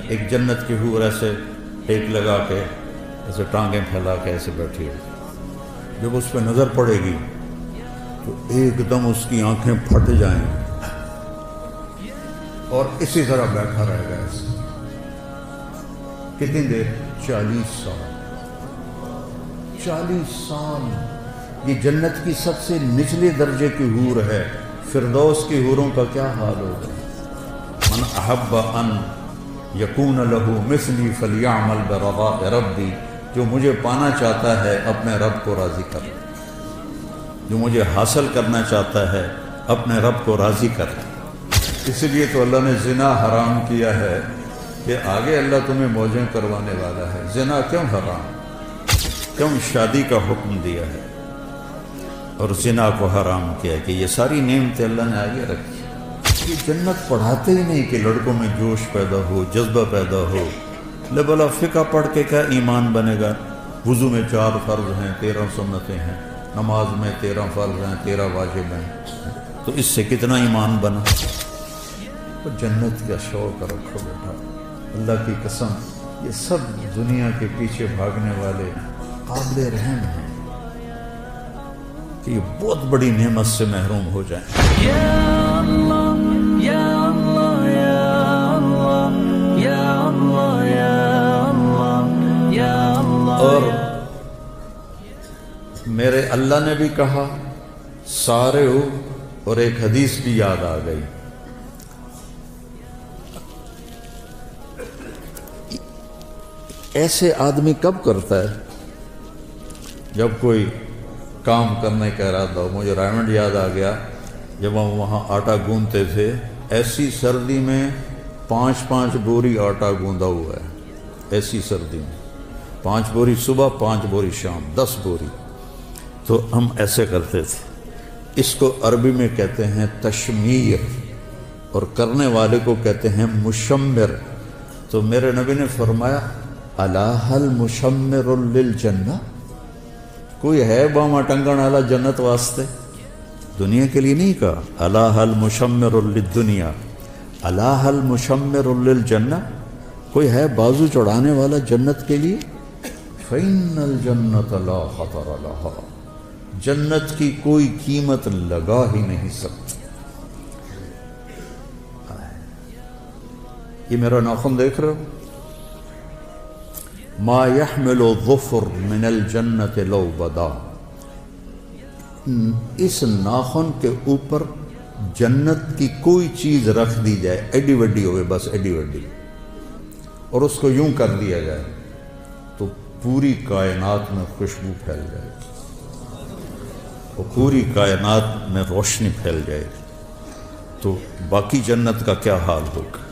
ایک جنت کی حور ایسے ٹیک لگا کے ایسے ٹانگیں پھیلا کے ایسے بیٹھی ہے، جب اس پہ نظر پڑے گی تو ایک دم اس کی آنکھیں پھٹ جائیں گی اور اسی طرح بیٹھا رہے گا ایسے کتنی دیر؟ 40 سال 40 سال یہ جنت کی سب سے نچلے درجے کی حور ہے۔ فردوس کی حوروں کا کیا حال ہوگا؟ من احب ان یکون لہ مثلی فلیعمل برضاء ربی، جو مجھے پانا چاہتا ہے اپنے رب کو راضی کر، جو مجھے حاصل کرنا چاہتا ہے اپنے رب کو راضی کر۔ اس لیے تو اللہ نے زنا حرام کیا ہے کہ آگے اللہ تمہیں موجیں کروانے والا ہے۔ زنا کیوں حرام؟ کیوں شادی کا حکم دیا ہے اور زنا کو حرام کیا کہ یہ ساری نعمتیں اللہ نے آگے رکھی۔ یہ جنت پڑھاتے ہی نہیں کہ لڑکوں میں جوش پیدا ہو، جذبہ پیدا ہو۔ بلا فقہ پڑھ کے کیا ایمان بنے گا؟ وضو میں 4 فرض ہیں، 13 سنتیں ہیں، نماز میں 13 فرض ہیں، 13 واجب ہیں، تو اس سے کتنا ایمان بنا؟ تو جنت کا شوق رکھو بیٹا، اللہ کی قسم یہ سب دنیا کے پیچھے بھاگنے والے قابل رحم ہیں کہ یہ بہت بڑی نعمت سے محروم ہو جائیں۔ یا اللہ یا اللہ یا اللہ یا اللہ یا اللہ یا اللہ۔ اور میرے اللہ نے بھی کہا سارے ہو، اور ایک حدیث بھی یاد آ گئی، ایسے آدمی کب کرتا ہے جب کوئی کام کرنے کا ارادہ ہو۔ مجھے رائمنڈ یاد آ گیا، جب ہم وہاں آٹا گوندتے تھے، ایسی سردی میں 5 بوری آٹا گوندا ہوا ہے، ایسی سردی میں 5 بوری صبح، 5 بوری شام، 10 بوری۔ تو ہم ایسے کرتے تھے۔ اس کو عربی میں کہتے ہیں تشمیر، اور کرنے والے کو کہتے ہیں مشمر۔ تو میرے نبی نے فرمایا الا هل مشمر للجنہ، کوئی ہے باما ٹنگن والا جنت واسطے؟ دنیا کے لیے نہیں کہا، الا هل مشمر للدنیا، الا هل مشمر للجنہ، کوئی ہے بازو چڑھانے والا جنت کے لیے؟ فإن الجنة لا خطر لها، جنت کی کوئی قیمت لگا ہی نہیں سکتی۔ یہ میرا ناخن دیکھ رہے ہو؟ ما يحمل الظفر من الجنت لو بدا، اس ناخن کے اوپر جنت کی کوئی چیز رکھ دی جائے، ایڈی وڈی ہوئے، بس ایڈی وڈی، اور اس کو یوں کر دیا جائے تو پوری کائنات میں خوشبو پھیل جائے گی، اور پوری کائنات میں روشنی پھیل جائے گی، تو باقی جنت کا کیا حال ہوگا؟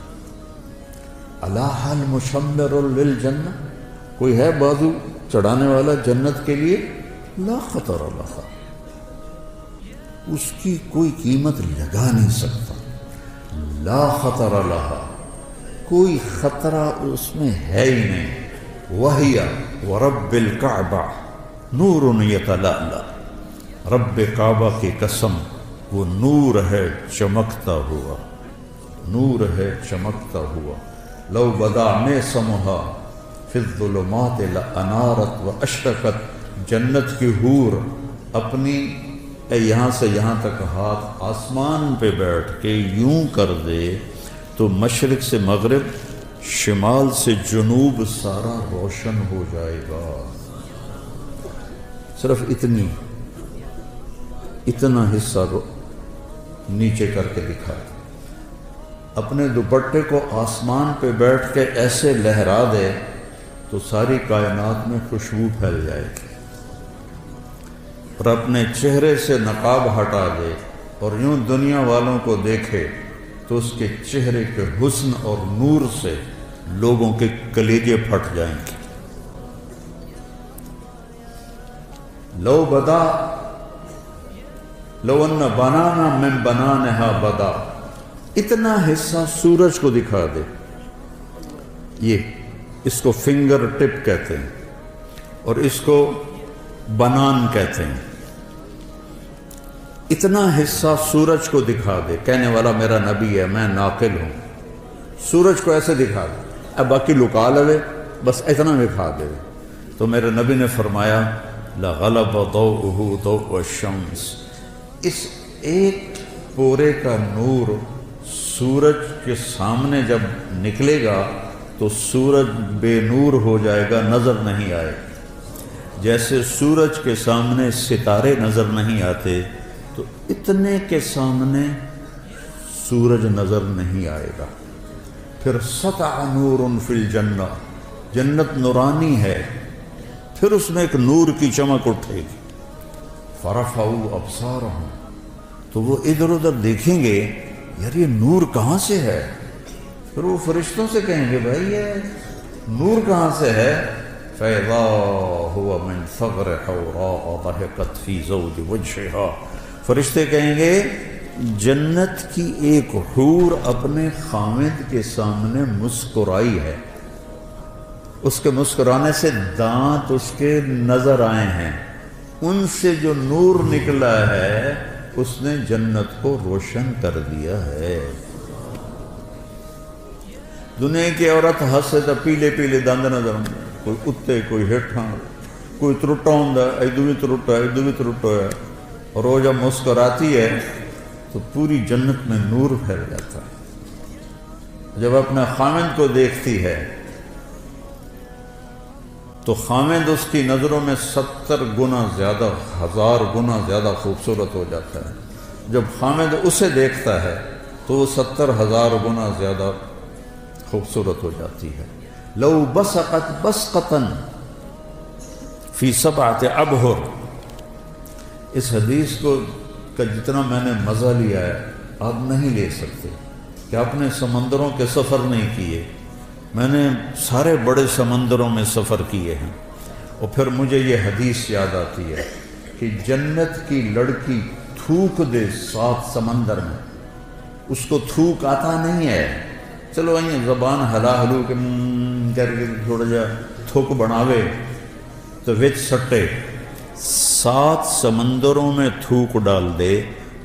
الا هل مشمر للجنہ، کوئی ہے بازو چڑھانے والا جنت کے لیے؟ لا خطر لها، اس کی کوئی قیمت لگا نہیں سکتا۔ لا خطر لها، کوئی خطرہ اس میں ہے ہی نہیں۔ وَهِيَ وَرَبِّ الْكَعْبَةِ نُورٌ يَتَلَأْلَأُ، رب کعبہ کی قسم وہ نور ہے چمکتا ہوا، نور ہے چمکتا ہوا۔ لو بدا میں سمہا فی الظلمات لانارت واشرقت، جنت کی حور اپنی یہاں سے یہاں تک ہاتھ آسمان پہ بیٹھ کے یوں کر دے تو مشرق سے مغرب، شمال سے جنوب سارا روشن ہو جائے گا۔ صرف اتنا حصہ نیچے کر کے دکھا، اپنے دوپٹے کو آسمان پہ بیٹھ کے ایسے لہرا دے تو ساری کائنات میں خوشبو پھیل جائے گی، اور اپنے چہرے سے نقاب ہٹا دے اور یوں دنیا والوں کو دیکھے تو اس کے چہرے کے حسن اور نور سے لوگوں کے کلیجے پھٹ جائیں گے۔ لو بدا لو ان بنانا من بنانہا بدا، اتنا حصہ سورج کو دکھا دے، اس کو فنگر ٹپ کہتے ہیں اور اس کو بنان کہتے ہیں۔ اتنا حصہ سورج کو دکھا دے، کہنے والا میرا نبی ہے، میں ناقل ہوں، سورج کو ایسے دکھا دے اب باقی لکا لوے بس اتنا دکھا دے. تو میرے نبی نے فرمایا لغلب ضوءہ ضوء الشمس، اس ایک پورے کا نور سورج کے سامنے جب نکلے گا تو سورج بے نور ہو جائے گا، نظر نہیں آئے. جیسے سورج کے سامنے ستارے نظر نہیں آتے تو اتنے کے سامنے سورج نظر نہیں آئے گا. پھر سطع نور فی الجنہ، جنت نورانی ہے، پھر اس میں ایک نور کی چمک اٹھے گی. فرفعوا ابصارہم، تو وہ ادھر ادھر دیکھیں گے یار یہ نور کہاں سے ہے. پھر وہ فرشتوں سے کہیں گے بھائی یہ نور کہاں سے ہے. فَإِذَا هُوَ مِنْ ثَغْرِ حَوْرَاءَ ضَحِكَتْ فِي زَوْجِ وَجْهِهَا، فرشتے کہیں گے جنت کی ایک حور اپنے خاوند کے سامنے مسکرائی ہے، اس کے مسکرانے سے دانت اس کے نظر آئے ہیں، ان سے جو نور نکلا ہے اس نے جنت کو روشن کر دیا ہے. دنیا کی عورت ہسے تو پیلے پیلے دند نظر آتے، کوئی اتنے کوئی ہیٹھاں، کوئی ترٹا ہوں ادو بھی ترٹا ہے ادو بھی ترٹا ہے، اور وہ جب مسکراتی ہے تو پوری جنت میں نور پھیل جاتا ہے. جب اپنے خاوند کو دیکھتی ہے تو خاوند اس کی نظروں میں 70 گنا زیادہ، 1000 گنا زیادہ خوبصورت ہو جاتا ہے. جب خاوند اسے دیکھتا ہے تو وہ 70,000 گنا زیادہ خوبصورت ہو جاتی ہے. لو بسقت بسقتن فی 7 ابحر، اس حدیث کو کا جتنا میں نے مزہ لیا ہے آپ نہیں لے سکتے کہ آپ نے سمندروں کے سفر نہیں کیے. میں نے سارے بڑے سمندروں میں سفر کیے ہیں، اور پھر مجھے یہ حدیث یاد آتی ہے کہ جنت کی لڑکی تھوک دے 7 سمندر میں، اس کو تھوک آتا نہیں ہے، چلو અહીં زبان ہلا ہلو کے کر کے تھوڑا جا تھوک بناوے تو وچ سٹے. 7 سمندروں میں تھوک ڈال دے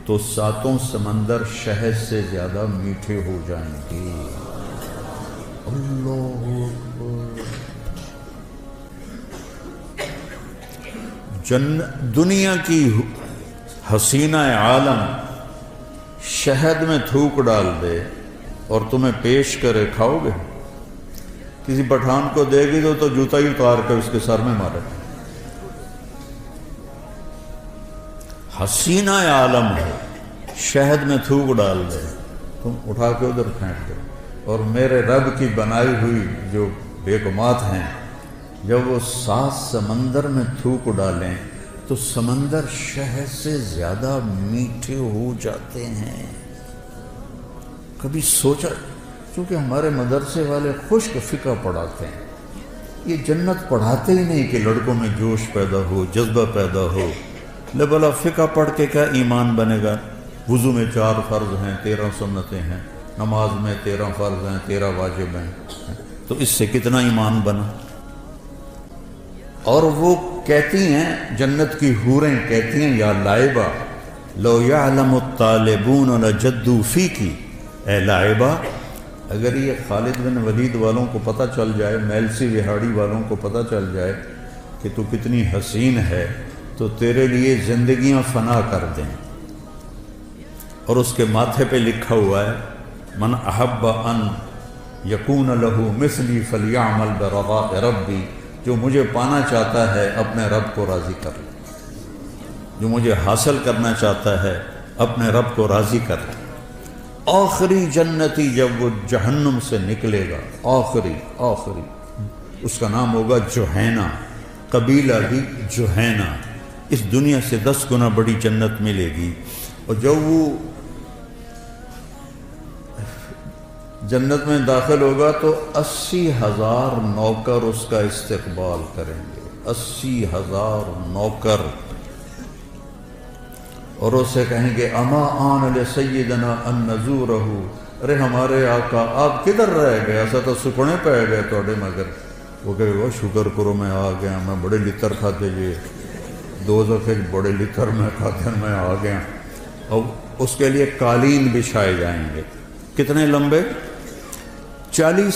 تو 7 سمندر شہد سے زیادہ میٹھے ہو جائیں گے. اللہ دنیا کی حسینہ عالم شہد میں تھوک ڈال دے اور تمہیں پیش کرے، کھاؤ گے؟ کسی پٹھان کو دے گی تو جوتا ہی اتار کر اس کے سر میں مارے. حسینہ عالم ہے، شہد میں تھوک ڈال دے، تم اٹھا کے ادھر پھینک دو. اور میرے رب کی بنائی ہوئی جو بیگمات ہیں جب وہ 7 سمندر میں تھوک ڈالیں تو سمندر شہد سے زیادہ میٹھے ہو جاتے ہیں. کبھی سوچا؟ چونکہ ہمارے مدرسے والے خشک فقہ پڑھاتے ہیں، یہ جنت پڑھاتے ہی نہیں کہ لڑکوں میں جوش پیدا ہو، جذبہ پیدا ہو. لے بلا فقہ پڑھ کے کیا ایمان بنے گا؟ وضو میں 4 فرض ہیں، 13 سنتیں ہیں، نماز میں 13 فرض ہیں، 13 واجب ہیں، تو اس سے کتنا ایمان بنا. اور وہ کہتی ہیں، جنت کی حوریں کہتی ہیں یا لائبہ لو یعلم الطالبون لجدوا فیکی، اے لائبہ اگر یہ خالد بن ولید والوں کو پتہ چل جائے، میلسی وہاڑی والوں کو پتہ چل جائے کہ تو کتنی حسین ہے تو تیرے لیے زندگیاں فنا کر دیں. اور اس کے ماتھے پہ لکھا ہوا ہے من احب ان یکون لہو مثلی فلیعمل برضاء ربی، جو مجھے پانا چاہتا ہے اپنے رب کو راضی کر لے، جو مجھے حاصل کرنا چاہتا ہے اپنے رب کو راضی کر لے. آخری جنتی جب وہ جہنم سے نکلے گا، آخری اس کا نام ہوگا جوہینہ، قبیلہ بھی جوہینہ، اس دنیا سے 10 گنا بڑی جنت ملے گی. اور جب وہ جنت میں داخل ہوگا تو 80,000 نوکر اس کا استقبال کریں گے، 80,000 نوکر، اور اسے کہیں گے اما آن لسیدنا ان نزورہ، ارے ہمارے آقا آپ کدھر رہ گئے، ایسا تو سکھنے پہ گئے توڑے مگر. وہ کہے وہ شکر کرو میں آ گیا، میں بڑے لتر کھاتے جی 2 دفعے بڑے لتر میں کھاتے میں آ گیا. اور اس کے لیے قالین بچھائے جائیں گے، کتنے لمبے؟ 40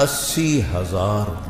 80,000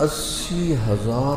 80,000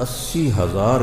80,000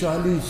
40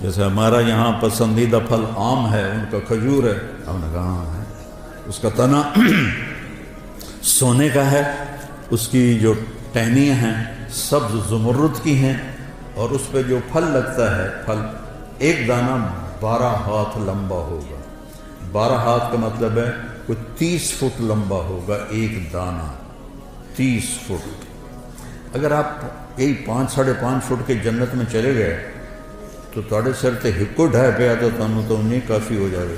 جیسے ہمارا یہاں پسندیدہ پھل آم ہے، ان کا کھجور ہے، ہم نے کہا ہاں ہے، اس کا تنا سونے کا ہے، اس کی جو ٹہنیاں ہیں سبز زمرد کی ہیں، اور اس پہ جو پھل لگتا ہے، پھل ایک دانہ 12 ہاتھ لمبا ہوگا۔ 12 ہاتھ کا مطلب ہے کوئی 30 فٹ لمبا ہوگا ایک دانہ، 30 فٹ۔ اگر آپ یہی 5 ساڑھے 5 فٹ کے جنت میں چلے گئے تو تھوڑے سر تے ہکو ڈھائے پیا تو تمہیں تو نہیں کافی ہو جائے،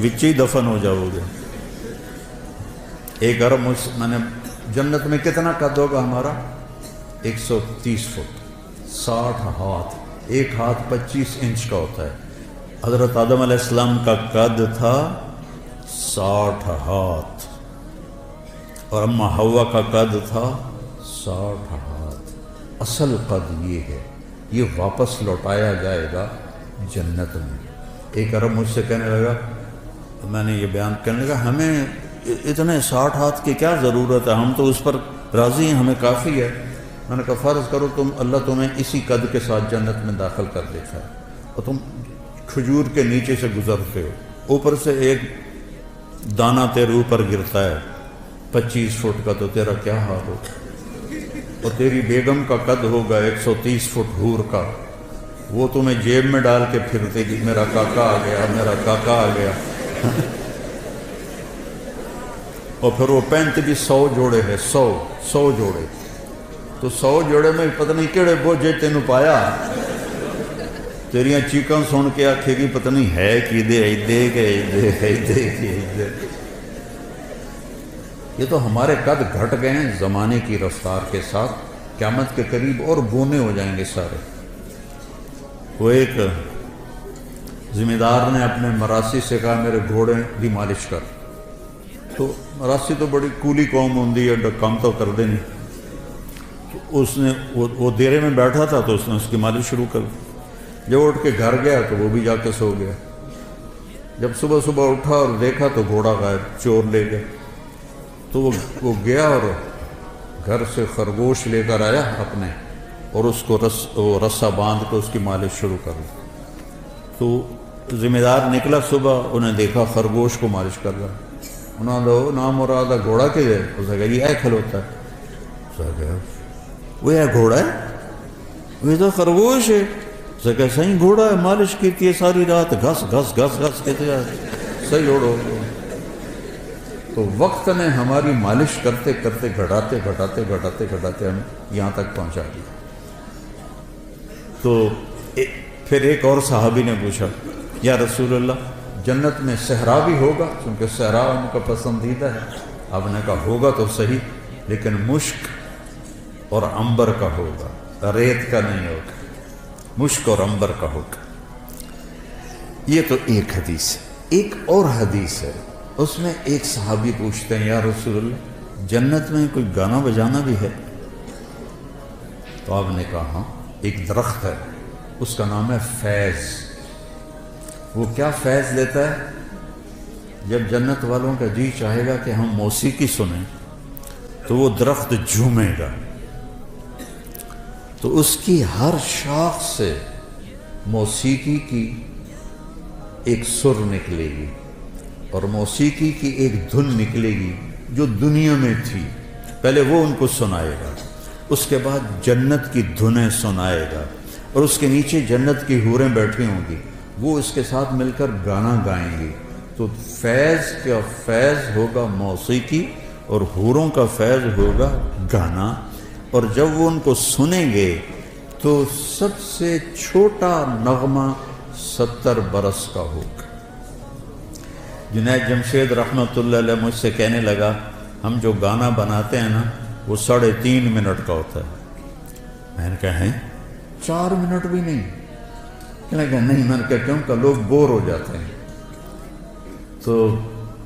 وچ ہی دفن ہو جاؤ گے۔ ایک ارب میں نے جنت میں کتنا قد ہوگا ہمارا؟ 130 فٹ، 60 ہاتھ، ایک ہاتھ 25 انچ کا ہوتا ہے۔ حضرت آدم علیہ السلام کا قد تھا 60 ہاتھ، اور اما حوا کا قد تھا 60 ہاتھ۔ اصل قد یہ ہے، یہ واپس لوٹایا جائے گا جنت میں۔ ایک عرب مجھ سے کہنے لگا، میں نے یہ بیان کرنے لگا، ہمیں اتنے 60 ہاتھ کی کیا ضرورت ہے، ہم تو اس پر راضی ہیں، ہمیں کافی ہے۔ میں نے کہا فرض کرو اللہ تمہیں اسی قد کے ساتھ جنت میں داخل کر دیتا ہے، اور تم کھجور کے نیچے سے گزرتے ہو، اوپر سے ایک دانہ تیرے اوپر گرتا ہے 25 فٹ کا، تو تیرا کیا حال ہوگا؟ اور تیری بیگم کا قد ہوگا 130 فٹ حور کا، وہ تمہیں جیب میں ڈال کے پھرتے گی، میرا کاکا آ گیا، میرا کاکا آ گیا۔ اور پھر وہ پینٹ بھی 100 جوڑے ہے، 100 جوڑے، تو 100 جوڑے میں پتہ نہیں کہڑے بوجھے تینوں پایا، تیریاں چیکاں سن کے آکھے گی پتہ نہیں ہے کی دے ایدے کے ایدے۔ یہ تو ہمارے قد گھٹ گئے ہیں زمانے کی رفتار کے ساتھ، قیامت کے قریب اور بونے ہو جائیں گے سارے۔ وہ ایک ذمہ دار نے اپنے مراسی سے کہا میرے گھوڑے دی مالش کر، تو مراسی تو بڑی کولی قوم ہوندی ہے، کام تو کر دے نہیں، تو اس نے وہ دیرے میں بیٹھا تھا تو اس نے اس کی مالش شروع کر دی۔ جب اٹھ کے گھر گیا تو وہ بھی جا کے سو گیا۔ جب صبح صبح اٹھا اور دیکھا تو گھوڑا غائب، چور لے گیا۔ تو وہ گیا اور گھر سے خرگوش لے کر آیا اپنے، اور اس کو رسا باندھ کے اس کی مالش شروع کر دی۔ تو ذمہ دار نکلا صبح، انہیں دیکھا خرگوش کو مالش کر رہا، انہوں نے نام مراد گھوڑا کے دے، اسے کہا یہ کھلوتا ہے، اسے کہا وہ یہ گھوڑا ہے، وہ تو خرگوش ہے، اسے کہا صحیح گھوڑا ہے، مالش کی ہے ساری رات، گھس گھس گھس گھس کہتے ہیں صحیح اوڑو۔ تو وقت نے ہماری مالش کرتے کرتے گھٹاتے ہم یہاں تک پہنچا دیا۔ تو پھر ایک اور صحابی نے پوچھا یا رسول اللہ جنت میں صحرا بھی ہوگا، کیونکہ صحرا ان کا پسندیدہ ہے۔ آپ نے کہا ہوگا تو صحیح، لیکن مشک اور عنبر کا ہوگا، ریت کا نہیں ہوگا، مشک اور عنبر کا ہوگا۔ یہ تو ایک حدیث ہے۔ ایک اور حدیث ہے، اس میں ایک صحابی پوچھتے ہیں یا رسول اللہ جنت میں کوئی گانا بجانا بھی ہے؟ تو آپ نے کہا ہاں، ایک درخت ہے، اس کا نام ہے فیض۔ وہ کیا فیض دیتا ہے؟ جب جنت والوں کا جی چاہے گا کہ ہم موسیقی سنیں تو وہ درخت جھومے گا، تو اس کی ہر شاخ سے موسیقی کی ایک سر نکلے گی، اور موسیقی کی ایک دھن نکلے گی جو دنیا میں تھی، پہلے وہ ان کو سنائے گا، اس کے بعد جنت کی دھنیں سنائے گا، اور اس کے نیچے جنت کی حوریں بیٹھی ہوں گی، وہ اس کے ساتھ مل کر گانا گائیں گی۔ تو فیض کا فیض ہوگا موسیقی، اور حوروں کا فیض ہوگا گانا، اور جب وہ ان کو سنیں گے تو سب سے چھوٹا نغمہ 70 برس کا ہوگا۔ جنید جمشید رحمۃ اللہ علیہ مجھ سے کہنے لگا ہم جو گانا بناتے ہیں نا وہ 3.5 منٹ کا ہوتا ہے۔ میں نے کہا ہیں 4 منٹ بھی نہیں؟ کہنے لگا نہیں۔ میں نے کہا کیوں؟ کہ لوگ بور ہو جاتے ہیں۔ تو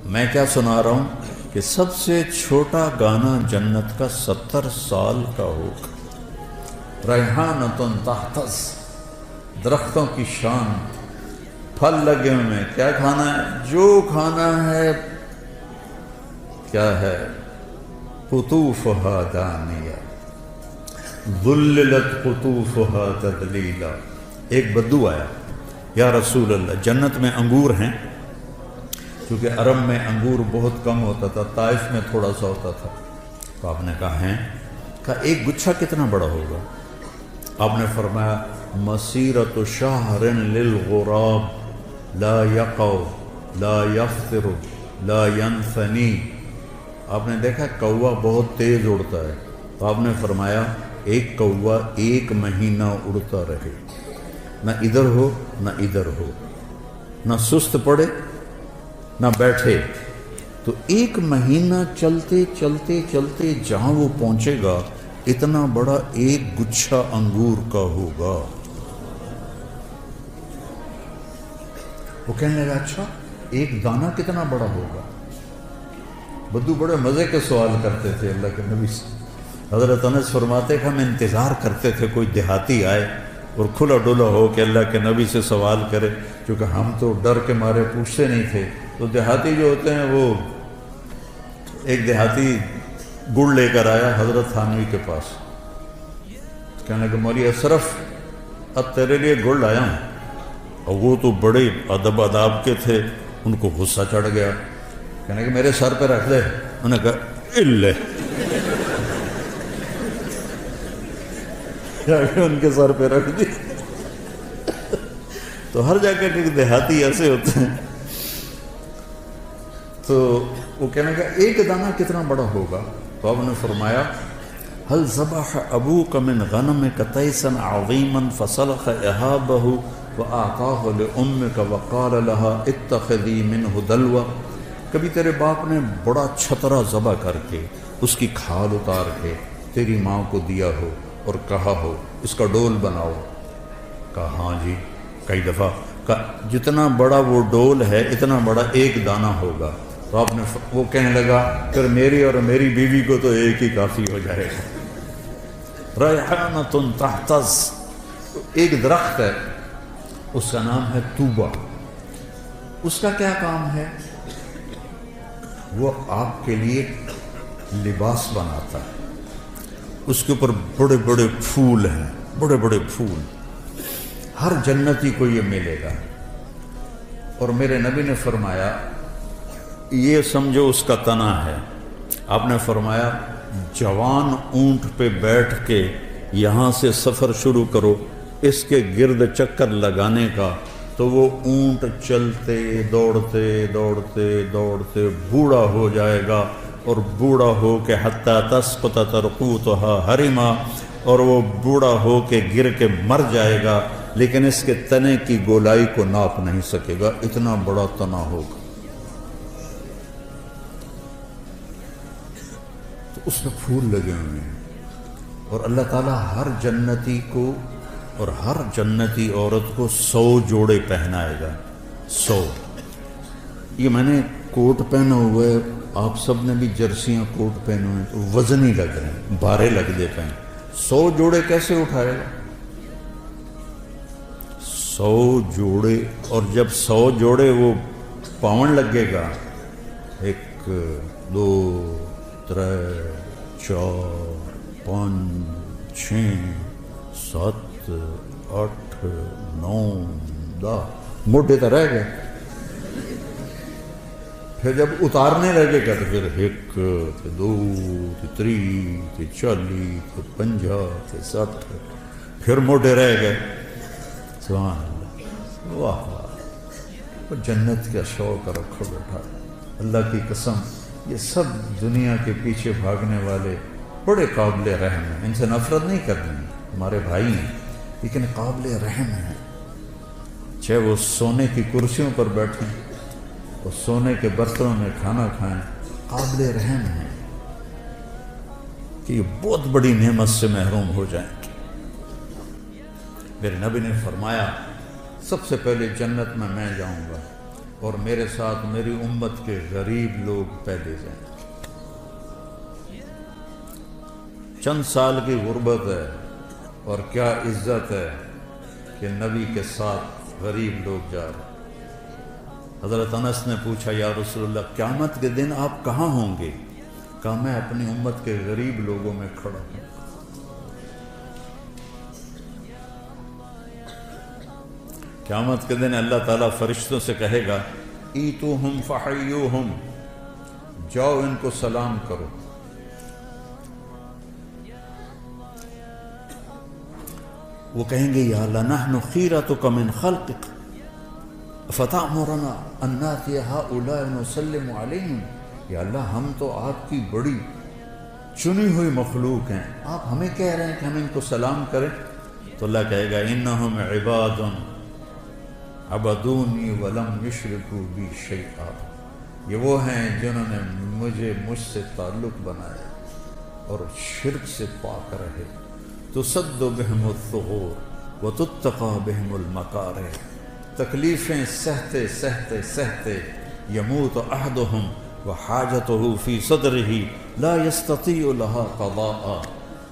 میں کیا سنا رہا ہوں کہ سب سے چھوٹا گانا جنت کا 70 سال کا ہوگا۔ ریحانۃ تحتز، درختوں کی شان، پھل لگے ہوئے ہیں، کیا کھانا ہے؟ جو کھانا ہے کیا ہے؟ قطوفها دانیہ ذللت قطوفها تذلیلا، ایک بدو آیا، یا رسول اللہ جنت میں انگور ہیں، کیونکہ عرب میں انگور بہت کم ہوتا تھا، طائف میں تھوڑا سا ہوتا تھا. تو آپ نے کہا ہیں، کہا ایک گچھا کتنا بڑا ہوگا؟ آپ نے فرمایا مسیرۃ شہر للغراب لا یقع لا یفطر لا ینثنی. آپ نے دیکھا کوا بہت تیز اڑتا ہے، تو آپ نے فرمایا ایک کوا 1 مہینہ اڑتا رہے، نہ ادھر ہو نہ ادھر ہو، نہ سست پڑے نہ بیٹھے، تو 1 مہینہ چلتے چلتے چلتے جہاں وہ پہنچے گا اتنا بڑا ایک گچھا انگور کا ہوگا. وہ کہنے لگا اچھا ایک دانہ کتنا بڑا ہوگا؟ بدو بڑے مزے کے سوال کرتے تھے اللہ کے نبی سے. حضرت انس فرماتے کہ ہم انتظار کرتے تھے کوئی دیہاتی آئے اور کھلا ڈولا ہو کہ اللہ کے نبی سے سوال کرے، کیونکہ ہم تو ڈر کے مارے پوچھتے نہیں تھے. تو دیہاتی جو ہوتے ہیں، وہ ایک دیہاتی گڑ لے کر آیا حضرت تھانوی کے پاس، کہنے لگا مولوی اشرف اب تیرے لیے گڑ لایا ہوں. اور وہ تو بڑے ادب آداب کے تھے، ان کو غصہ چڑھ گیا، کہنے لگا میرے سر پہ رکھ دے. انہوں نے کہا الے، ان کے سر پہ رکھ دی. تو ہر جگہ کے دیہاتی ایسے ہوتے ہیں. تو وہ کہنے لگا ایک دانہ کتنا بڑا ہوگا؟ تو آپ نے فرمایا هل ذبح ابوک من غنمک تیسا عظیما فسلخ اہابہ واعطاہ لامک وقال لها اتخذی منہ دلوا. کبھی تیرے باپ نے بڑا چھترا ذبح کر کے اس کی کھال اتار کے تیری ماں کو دیا ہو اور کہا ہو اس کا ڈول بناؤ؟ کہا ہاں جی کئی دفعہ. کہا جتنا بڑا وہ ڈول ہے اتنا بڑا ایک دانہ ہوگا. تو آپ نے وہ کہنے لگا پھر میری اور میری بیوی کو تو ایک ہی کافی ہو جائے گا. ریحانۃ تحتز، ایک درخت ہے اس کا نام ہے توبہ. اس کا کیا کام ہے؟ وہ آپ کے لیے لباس بناتا ہے. اس کے اوپر بڑے بڑے پھول ہیں، بڑے بڑے پھول. ہر جنتی کو یہ ملے گا. اور میرے نبی نے فرمایا یہ سمجھو اس کا تنا ہے. آپ نے فرمایا جوان اونٹ پہ بیٹھ کے یہاں سے سفر شروع کرو اس کے گرد چکر لگانے کا، تو وہ اونٹ چلتے دوڑتے دوڑتے دوڑتے بوڑھا ہو جائے گا، اور بوڑھا ہو کے حتیٰ تسقط ترقوتها حرما، اور وہ بوڑھا ہو کے گر کے مر جائے گا، لیکن اس کے تنے کی گولائی کو ناپ نہیں سکے گا، اتنا بڑا تنا ہوگا. تو اس میں پھول لگے ہوئے ہیں. اور اللہ تعالیٰ ہر جنتی کو اور ہر جنتی عورت کو 100 جوڑے پہنائے گا. 100. یہ میں نے کوٹ پہنا ہوا ہے، آپ سب نے بھی جرسیاں کوٹ پہنے ہوئے ہیں، تو وزن ہی لگ رہے ہیں، بارے لگ دے پہن. 100 جوڑے کیسے اٹھائے گا؟ 100 جوڑے. اور جب 100 جوڑے وہ پاون لگے گا، 1 2 3 4 5 6 7 8 9 10 موٹے تو رہ گئے. پھر جب اتارنے لگے گا تو پھر 1 2 3 40 50 60 پھر موٹے رہ گئے. سبحان اللہ، واہ واہ. جنت کا شوق رکھو بیٹا، اللہ کی قسم یہ سب دنیا کے پیچھے بھاگنے والے بڑے قابل رحم ہیں. ان سے نفرت نہیں کرنی، ہمارے بھائی ہیں لیکن قابل رحم ہیں. چاہے وہ سونے کی کرسیوں پر بیٹھیں اور سونے کے برتنوں میں کھانا کھائیں، قابل رحم ہیں کہ یہ بہت بڑی نعمت سے محروم ہو جائیں. میرے نبی نے فرمایا سب سے پہلے جنت میں جاؤں گا اور میرے ساتھ میری امت کے غریب لوگ پہلے جائیں. چند سال کی غربت ہے اور کیا عزت ہے کہ نبی کے ساتھ غریب لوگ جا رہے. حضرت انس نے پوچھا یا رسول اللہ قیامت کے دن آپ کہاں ہوں گے؟ کہا میں اپنی امت کے غریب لوگوں میں کھڑا ہوں. قیامت کے دن اللہ تعالیٰ فرشتوں سے کہے گا ایتوہم فحیوہم، جاؤ ان کو سلام کرو۔ وہ کہیں گے یا اللہ نحن خیرتک من خلقک فتأمرنا ان نأتی ہؤلاء ونسلم علیہم، یا اللہ ہم تو آپ کی بڑی چنی ہوئی مخلوق ہیں، آپ ہمیں کہہ رہے ہیں کہ ہم ان کو سلام کریں؟ تو اللہ کہے گا انہم عباد عبدونی ولم یشرکوا بی شیئا، یہ وہ ہیں جنہوں نے مجھ سے تعلق بنایا اور شرک سے پاک رہے۔ تسد بہم الثغور وتتقى بہم المکارہ، تکلیفیں سہتے سہتے سہتے یموت احدہم وحاجتہ فی صدرہ لا یستطیع لها قضاء،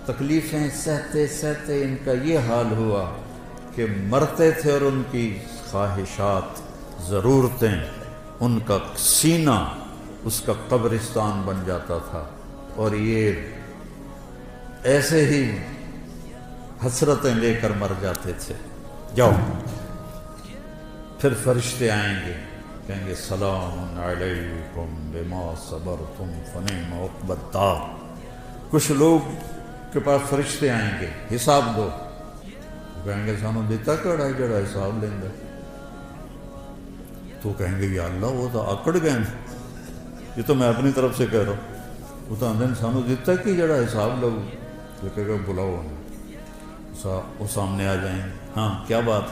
تکلیفیں سہتے سہتے ان کا یہ حال ہوا کہ مرتے تھے اور ان کی خواہشات ضرورتیں، ان کا سینہ اس کا قبرستان بن جاتا تھا، اور یہ ایسے ہی حسرتیں لے کر مر جاتے تھے۔ جاؤ، پھر فرشتے آئیں گے، کہیں گے سلام علیکم بما صبرتم فنعم عقبی الدار۔ کچھ لوگ کے پاس فرشتے آئیں گے، حساب دو، کہیں گے سانو دیتا کیڑا ہے جڑا حساب لیں گے؟ تو کہیں گے یا اللہ وہ تو اکڑ گئے ہیں، یہ تو میں اپنی طرف سے کہہ رہا ہوں، وہ تو اندر سانو دیتا کہ جڑا حساب لو، یہ کہے گا بلاؤ انہیں، وہ سامنے آ جائیں گے، ہاں کیا بات؟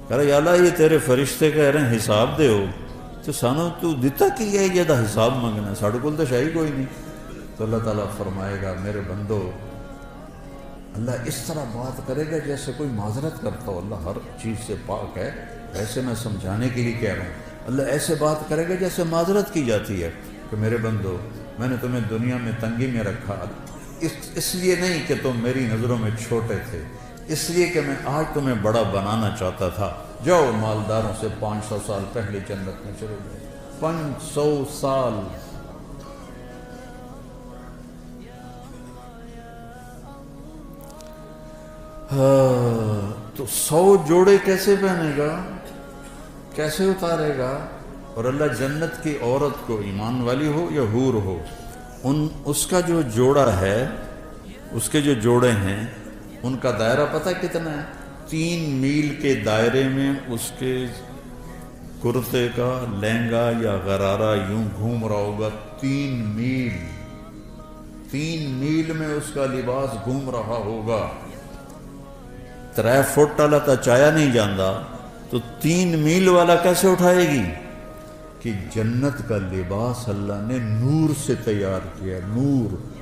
کہہ رہا یا اللہ یہ تیرے فرشتے کہہ رہے ہیں حساب دے ہو، تو سانو تو دیتا کہ یہ جدا حساب مانگنا ہے، ساڑھے کول تو شاہی کوئی نہیں۔ تو اللہ تعالیٰ فرمائے گا میرے بندو، اللہ اس طرح بات کرے گا جیسے کوئی معذرت کرتا ہو، اللہ ہر چیز سے پاک ہے، ایسے میں سمجھانے کے لیے کہہ رہا ہوں، اللہ ایسے بات کرے گا جیسے معذرت کی جاتی ہے کہ میرے بندو میں نے تمہیں دنیا میں تنگی میں رکھا، اس لیے نہیں کہ تم میری نظروں میں چھوٹے تھے، اس لیے کہ میں آج تمہیں بڑا بنانا چاہتا تھا، جاؤ مالداروں سے 500 سال پہلے جنت میں چلے جائے، 500 سال۔ تو 100 جوڑے کیسے پہنے گا، کیسے اتارے گا؟ اور اللہ جنت کی عورت کو، ایمان والی ہو یا حور ہو، اس کا جو جوڑا ہے، اس کے جو جوڑے ہیں، ان کا دائرہ پتہ کتنا ہے؟ 3 میل کے دائرے میں اس کے کرتے کا لہنگا یا غرارہ یوں گھوم رہا ہوگا، 3 میل میں اس کا لباس گھوم رہا ہوگا۔ 3 فٹ والا تو چایا نہیں جاندہ، تو 3 میل والا کیسے اٹھائے گی؟ کہ جنت کا لباس اللہ نے نور سے تیار کیا،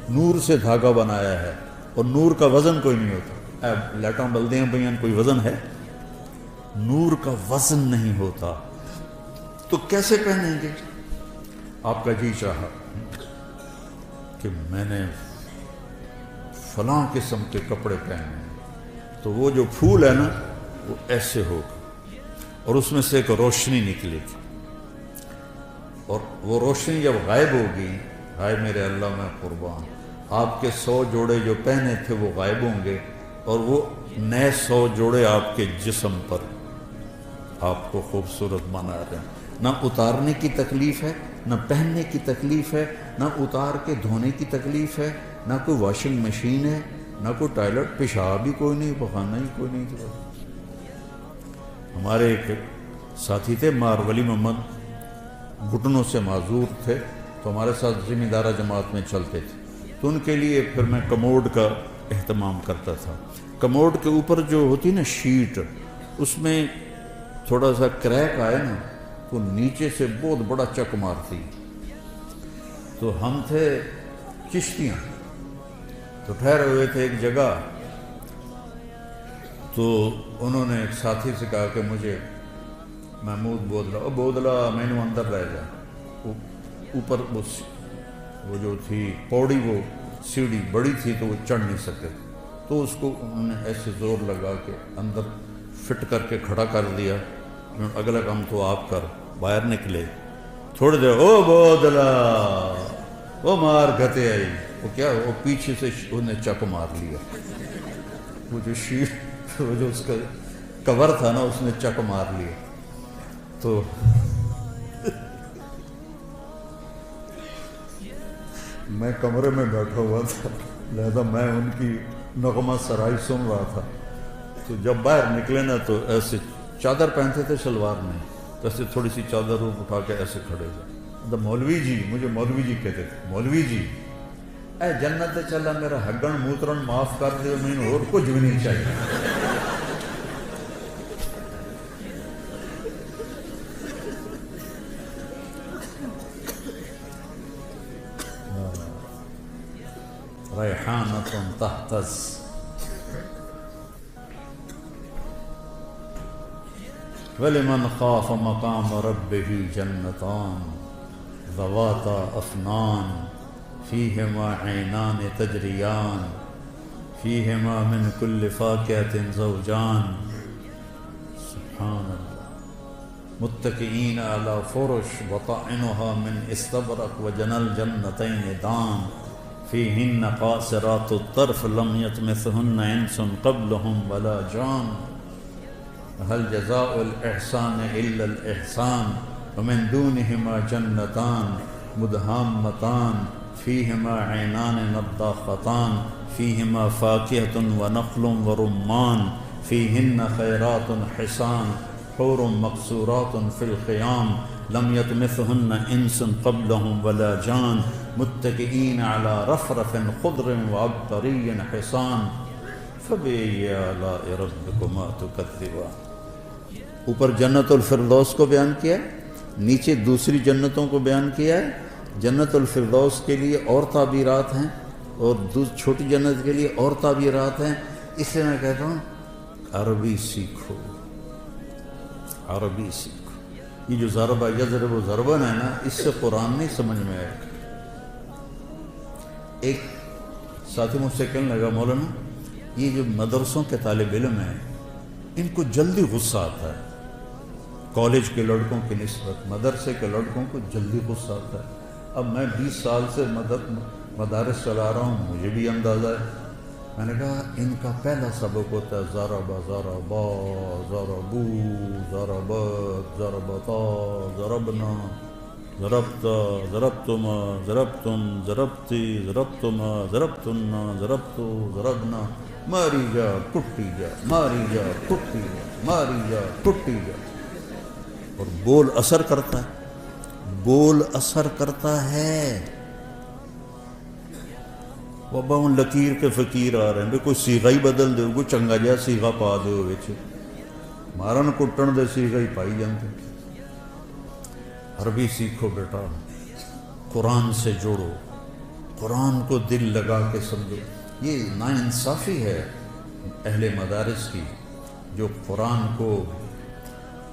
نور سے دھاگا بنایا ہے، اور نور کا وزن کوئی نہیں ہوتا۔ لائٹاں بلدیاں پئیاں، کوئی وزن ہے؟ نور کا وزن نہیں ہوتا، تو کیسے پہنیں گے؟ آپ کا جی چاہا کہ میں نے فلاں قسم کے کپڑے پہنے، تو وہ جو پھول ہے نا وہ ایسے ہوگا، اور اس میں سے ایک روشنی نکلے گی، اور وہ روشنی جب غائب ہوگی، ہائے میرے اللہ میں قربان، آپ کے 100 جوڑے جو پہنے تھے وہ غائب ہوں گے، اور وہ نئے 100 جوڑے آپ کے جسم پر آپ کو خوبصورت بنا رہے ہیں۔ نہ اتارنے کی تکلیف ہے، نہ پہننے کی تکلیف ہے، نہ اتار کے دھونے کی تکلیف ہے، نہ کوئی واشنگ مشین ہے، نہ کوئی ٹوائلٹ، پیشاب بھی کوئی نہیں، پخانہ ہی کوئی نہیں تھا۔ ہمارے ایک ساتھی تھے مار ولی محمد، گھٹنوں سے معذور تھے، تو ہمارے ساتھ ذمہ دارہ جماعت میں چلتے تھے، تو ان کے لیے پھر میں کموڈ کا اہتمام کرتا تھا۔ کموڈ کے اوپر جو ہوتی نا شیٹ، اس میں تھوڑا سا کریک آئے نا تو نیچے سے بہت بڑا چک مارتی۔ تو ہم تھے چشتیاں، تو ٹھہرے ہوئے تھے ایک جگہ، تو انہوں نے ایک ساتھی سے کہا کہ مجھے محمود بودلا میں نے اندر رہ جا، اوپر وہ جو تھی پوڑی، وہ سیڑھی بڑی تھی تو وہ چڑھ نہیں سکتے، تو اس کو انہوں نے ایسے زور لگا کے اندر فٹ کر کے کھڑا کر دیا، اگلا کام تو آپ کر، باہر نکلے، تھوڑی دیر او بودلا وہ مار گھتے آئی، وہ کیا، وہ پیچھے سے انہیں چک مار لیا، وہ جو شیٹ، وہ جو اس کا کور تھا نا اس نے چک مار لیا. تو میں کمرے میں بیٹھا ہوا تھا, لہذا میں ان کی نغمہ سرائی سن رہا تھا. تو جب باہر نکلے نا تو ایسے چادر پہنتے تھے شلوار میں, تو ایسے تھوڑی سی چادر اٹھا کے ایسے کھڑے تھے. مولوی جی, مجھے مولوی جی کہتے تھے, مولوی جی اے جنت چلا میرا ہگن موترن معاف کر دے, مجھے اور کچھ بھی نہیں چاہیے. ریحانۃ تہتز, ولمن خاف مقام ربہ جنتان ذواتا افنان فیہما عینان تجریان فیہما من کل فاکہۃ زوجان. سبحان اللہ. متکئین علی فرش بطائنها من استبرق وجنى الجنتین دان فیہن قاصرات الطرف لم یطمثہن انس قبلہم ولا جان. هل جزاء الإحسان إلا الإحسان ومن دونهما جنتان مدهامتان فيهما عينان نضاختان فيهما فاكهة ونخل ورمان فيهن خيرات حسان حور مقصورات في الخيام لم يطمثهن انس قبلهم ولا جان متكئين على رفرف خضر وعبقري حصان فبأي آلاء ربكما تكذبان. اوپر جنت الفردوس کو بیان کیا ہے, نیچے دوسری جنتوں کو بیان کیا ہے. جنت الفردوس کے لیے اور تعبیرات ہیں اور چھوٹی جنت کے لیے اور تعبیرات ہیں. اس لیے میں کہتا ہوں عربی سیکھو, عربی سیکھو. یہ جو ضربہ یضرب ضربن ہے نا, اس سے قرآن نہیں سمجھ میں آئے گا. ایک ساتھی مجھ سے کہنے لگا, مولانا یہ جو مدرسوں کے طالب علم ہیں ان کو جلدی غصہ آتا ہے, کالج کے لڑکوں کی نسبت مدرسے کے لڑکوں کو جلدی غصہ آتا ہے. اب میں 20 سال سے مدارس چلا رہا ہوں, مجھے بھی اندازہ ہے. میں نے کہا ان کا پہلا سبق ہوتا ہے ضربا ضربا ضربو ضربت ضربتا ضربنا ضربتا ضربتما ضربتم ضربتی ضربتما ضربتنا ضربتو ضربنا ماری جا ٹوٹی جا ماری جا ٹوٹی جا ماری جا ٹوٹی جا. اور بول اثر کرتا ہے, بول اثر کرتا ہے. بابا ان لکیر کے فقیر آ رہے ہیں, کوئی سیغہ ہی بدل دے, کوئی چنگا جا سیغہ پا دے وچ, مارن کٹن دے سیغہ ہی پائی جانتے. عربی سیکھو بیٹا, قرآن سے جوڑو, قرآن کو دل لگا کے سمجھو. یہ ناانصافی ہے اہل مدارس کی جو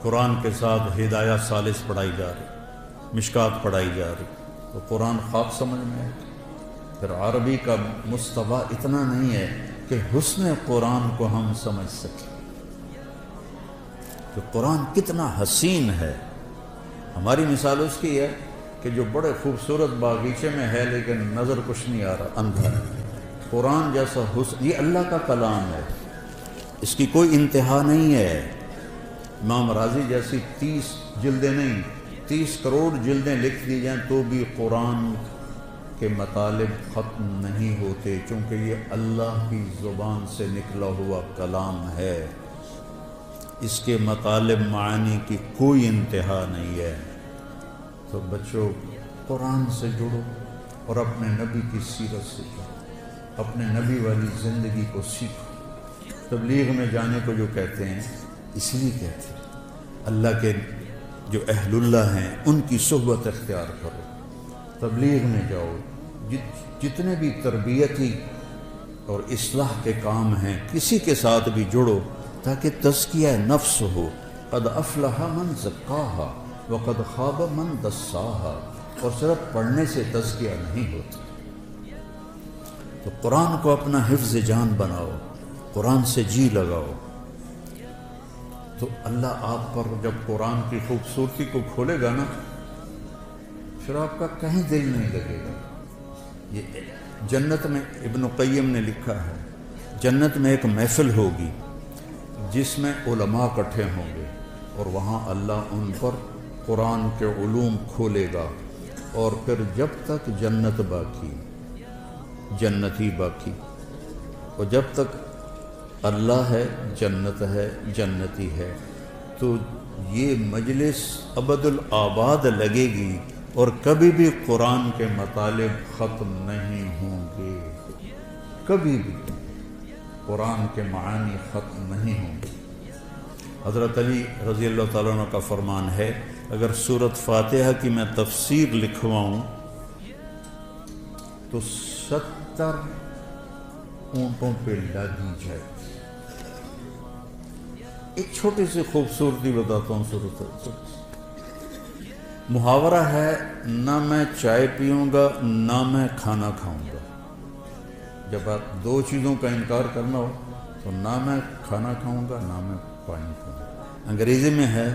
قرآن کے ساتھ ہدایہ ثالث پڑھائی جا رہی, مشکات پڑھائی جا رہی, تو قرآن خواب سمجھ میں ہے. پھر عربی کا مستویٰ اتنا نہیں ہے کہ حسن قرآن کو ہم سمجھ سکیں کہ قرآن کتنا حسین ہے. ہماری مثال اس کی ہے کہ جو بڑے خوبصورت باغیچے میں ہے لیکن نظر کچھ نہیں آ رہا, اندھا ہے. قرآن جیسا حسن, یہ اللہ کا کلام ہے, اس کی کوئی انتہا نہیں ہے. امام راضی جیسی 30 جلدیں نہیں 30 کروڑ جلدیں لکھ دی جائیں تو بھی قرآن کے مطالب ختم نہیں ہوتے, چونکہ یہ اللہ کی زبان سے نکلا ہوا کلام ہے. اس کے مطالب معانی کی کوئی انتہا نہیں ہے. تو بچوں قرآن سے جڑو اور اپنے نبی کی سیرت سے جڑو, اپنے نبی والی زندگی کو سیکھو. تبلیغ میں جانے کو جو کہتے ہیں اس لیے کہتے ہیں اللہ کے جو اہل اللہ ہیں ان کی صحبت اختیار کرو, تبلیغ میں جاؤ, جتنے بھی تربیتی اور اصلاح کے کام ہیں کسی کے ساتھ بھی جڑو تاکہ تزکیہ نفس ہو. قد افلح من زکاہا وقد خاب من دساہا. اور صرف پڑھنے سے تزکیہ نہیں ہوتا. تو قرآن کو اپنا حفظ جان بناؤ, قرآن سے جی لگاؤ, تو اللہ آپ پر جب قرآن کی خوبصورتی کو کھولے گا نا پھر آپ کا کہیں دل نہیں لگے گا. یہ جنت میں ابن قیم نے لکھا ہے, جنت میں ایک محفل ہوگی جس میں علماء اکٹھے ہوں گے اور وہاں اللہ ان پر قرآن کے علوم کھولے گا، اور پھر جب تک جنت باقی، جنتی باقی، اور جب تک اللہ ہے، جنت ہے، جنتی ہے، تو یہ مجلس ابد الآباد لگے گی اور کبھی بھی قرآن کے مطالب ختم نہیں ہوں گے، کبھی بھی قرآن کے معانی ختم نہیں ہوں گے۔ حضرت علی رضی اللہ تعالیٰ عنہ کا فرمان ہے، اگر سورۃ فاتحہ کی میں تفسیر لکھواؤں تو 70 اونٹوں پہ لادی جائے۔ ایک چھوٹی سی خوبصورتی بتاتا ہوں سورۃ۔ محاورہ ہے، نہ میں چائے پیوں گا نہ میں کھانا کھاؤں گا۔ جب آپ دو چیزوں کا انکار کرنا ہو تو نہ میں کھانا کھاؤں گا نہ میں پانی پیوں گا۔ انگریزی میں ہے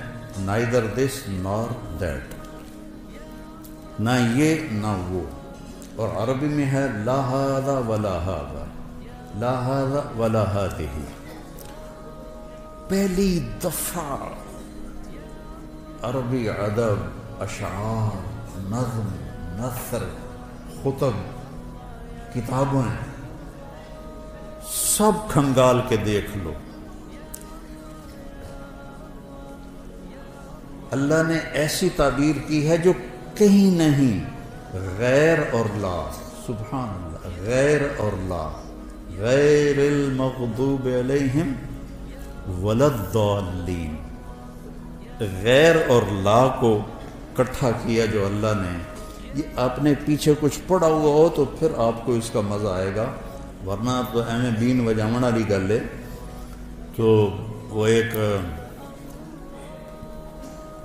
neither this nor that، نہ یہ نہ وہ، اور عربی میں ہے لا هذا ولا هذا، لا هذا ولا هذه۔ پہلی دفعہ عربی ادب، اشعار، نظم، نثر، خطب، کتابیں سب کھنگال کے دیکھ لو، اللہ نے ایسی تعبیر کی ہے جو کہیں نہیں، غیر اور لا، سبحان اللہ، غیر اور لا، غیر المغضوب علیہم ولا الضالین، غیر اور لا کو اکٹھا کیا جو اللہ نے۔ یہ آپ نے پیچھے کچھ پڑھا ہوا ہو تو پھر آپ کو اس کا مزہ آئے گا، ورنہ تو ایویں بین وجامن والی گل ہے۔ تو وہ ایک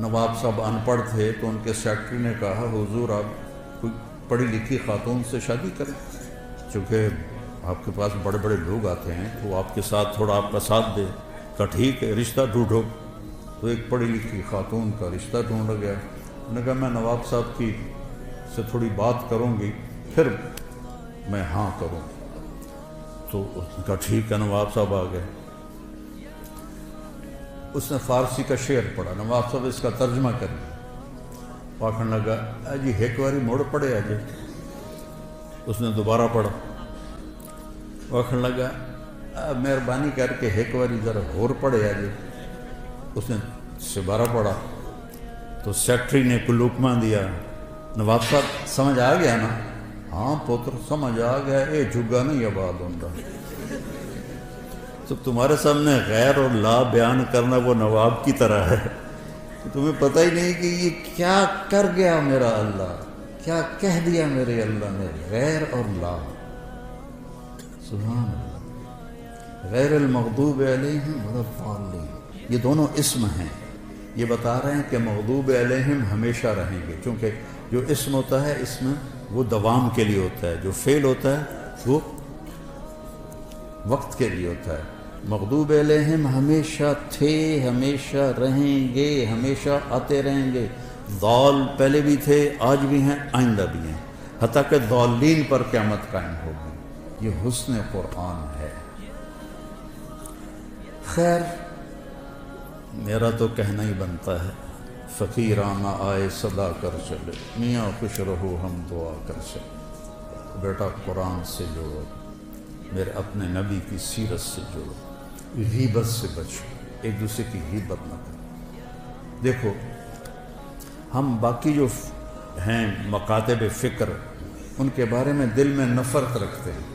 نواب صاحب ان پڑھ تھے تو ان کے سیکرٹری نے کہا حضور آپ کوئی پڑھی لکھی خاتون سے شادی کریں، چونکہ آپ کے پاس بڑے بڑے لوگ آتے ہیں تو آپ کے ساتھ تھوڑا آپ کا ساتھ دے۔ کہا ٹھیک ہے، رشتہ ڈھونڈو۔ تو ایک پڑھی لکھی خاتون کا رشتہ ڈھونڈا گیا۔ انہوں نے کہا میں نواب صاحب کی سے تھوڑی بات کروں گی پھر میں ہاں کروں۔ تو اس نے کہا ٹھیک ہے، نواب صاحب آ گئے۔ اس نے فارسی کا شعر پڑھا، نواب صاحب اس کا ترجمہ کر دیا۔ آخر لگا جی ایک باری موڑ پڑے آجے۔ اس نے دوبارہ پڑھا۔ آخر لگا مہربانی کر کے ایک باری ذرا اور پڑھے آجے۔ اس نے دوبارہ پڑھا تو سیکرٹری نے کوئی لقمہ دیا۔ نواب صاحب سمجھ آ گیا نا؟ ہاں پتر سمجھ آ گیا، اے جھگا نہیں آباد ہوتا۔ تو تمہارے سامنے غیر اور لا بیان کرنا وہ نواب کی طرح ہے، تمہیں پتہ ہی نہیں کہ یہ کیا کر گیا میرا اللہ، کیا کہہ دیا میرے اللہ نے، غیر اور لا۔ سبحان اللہ، غیر المغضوب علیہم ولا الضالین، یہ دونوں اسم ہیں۔ یہ بتا رہے ہیں کہ مغضوب علیہم ہمیشہ رہیں گے، کیونکہ جو اسم ہوتا ہے اس میں وہ دوام کے لیے ہوتا ہے، جو فعل ہوتا ہے وہ وقت کے لیے ہوتا ہے۔ مغضوب علیہم ہمیشہ تھے، ہمیشہ رہیں گے، ہمیشہ آتے رہیں گے۔ ضال پہلے بھی تھے، آج بھی ہیں، آئندہ بھی ہیں، حتیٰ کہ ضالین پر قیامت قائم ہوگی۔ یہ حسن قرآن ہے۔ خیر میرا تو کہنا ہی بنتا ہے، فقیرانہ آئے صدا کر چلے، میاں خوش رہو ہم دعا کر چلے۔ بیٹا قرآن سے جوڑو، میرے اپنے نبی کی سیرت سے جوڑو، غیبت سے بچو، ایک دوسرے کی غیبت نہ کرو۔ دیکھو ہم باقی جو ہیں مکاتب فکر ان کے بارے میں دل میں نفرت رکھتے ہیں،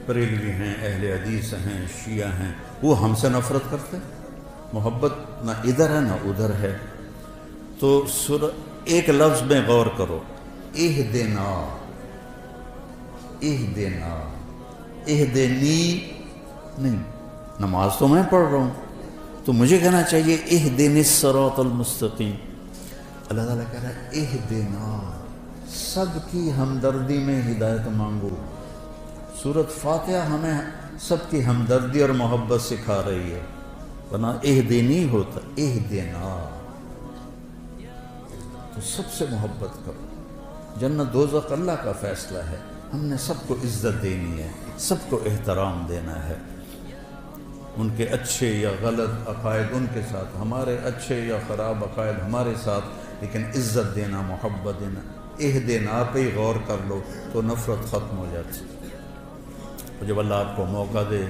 بریلوی ہیں، اہل حدیث ہیں، شیعہ ہیں، وہ ہم سے نفرت کرتے ہیں۔ محبت نہ ادھر ہے نہ ادھر ہے۔ تو ایک لفظ میں غور کرو، اہدنا، اہدنا، اہدنی نہیں، نماز تو میں پڑھ رہا ہوں تو مجھے کہنا چاہیے اہدنی الصراط المستقیم۔ اللہ تعالیٰ کہہ رہا ہے اہدنا، سب کی ہمدردی میں ہدایت مانگو۔ سورۃ فاتحہ ہمیں سب کی ہمدردی اور محبت سکھا رہی ہے، ورنہ اہدنی ہوتا، اہدنا، تو سب سے محبت کرو۔ جنت دوزخ اللہ کا فیصلہ ہے، ہم نے سب کو عزت دینی ہے، سب کو احترام دینا ہے۔ ان کے اچھے یا غلط عقائد ان کے ساتھ، ہمارے اچھے یا خراب عقائد ہمارے ساتھ، لیکن عزت دینا، محبت دینا، اہدنا پہ ہی غور کر لو تو نفرت ختم ہو جاتی۔ اور جب اللہ آپ کو موقع دے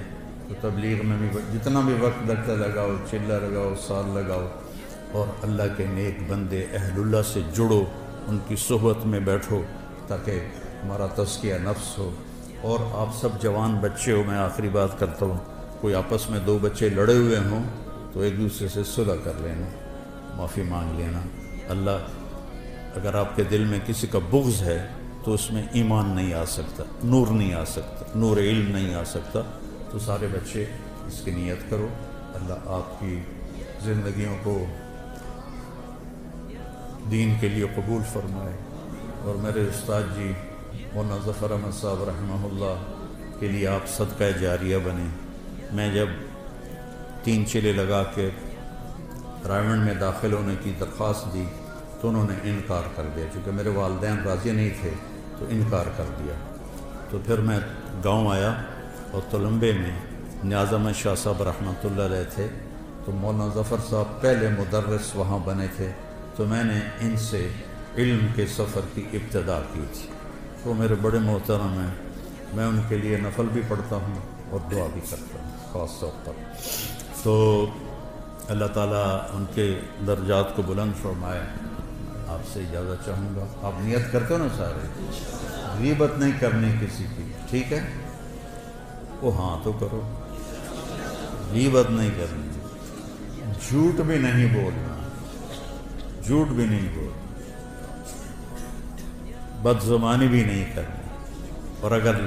تو تبلیغ میں بھی جتنا بھی وقت لگتا لگاؤ، چلہ لگاؤ، سال لگاؤ، اور اللہ کے نیک بندے اہل اللہ سے جڑو، ان کی صحبت میں بیٹھو تاکہ ہمارا تزکیہ نفس ہو۔ اور آپ سب جوان بچے ہو، میں آخری بات کرتا ہوں، کوئی آپس میں دو بچے لڑے ہوئے ہوں تو ایک دوسرے سے صلح کر لینا، معافی مانگ لینا۔ اللہ اگر آپ کے دل میں کسی کا بغض ہے تو اس میں ایمان نہیں آ سکتا، نور نہیں آ سکتا، نور علم نہیں آ سکتا۔ تو سارے بچے اس کی نیت کرو، اللہ آپ کی زندگیوں کو دین کے لیے قبول فرمائے۔ اور میرے استاد جی مولانا ظفر احمد صاحب رحمہ اللہ کے لیے آپ صدقہ جاریہ بنے۔ میں جب 3 چلے لگا کے رائمنڈ میں داخل ہونے کی درخواست دی تو انہوں نے انکار کر دیا، چونکہ میرے والدین راضی نہیں تھے تو انکار کر دیا۔ تو پھر میں گاؤں آیا اور تلمبے میں نیاز احمد شاہ صاحب رحمۃ اللہ علیہ تھے، تو مولانا ظفر صاحب پہلے مدرس وہاں بنے تھے، تو میں نے ان سے علم کے سفر کی ابتدا کی تھی۔ وہ میرے بڑے محترم ہیں، میں ان کے لیے نفل بھی پڑھتا ہوں اور دعا بھی کرتا ہوں خاص طور پر۔ تو اللہ تعالیٰ ان کے درجات کو بلند فرمائے۔ آپ سے اجازت چاہوں گا، آپ نیت کرتے ہو نا سارے، غیبت نہیں کرنی کسی کی، ٹھیک ہے؟ وہ ہاں تو کرو، غیبت نہیں کرنی، جھوٹ بھی نہیں بولنا، جھوٹ بھی نہیں بولنا، بد زبانی بھی نہیں کرنی، اور اگر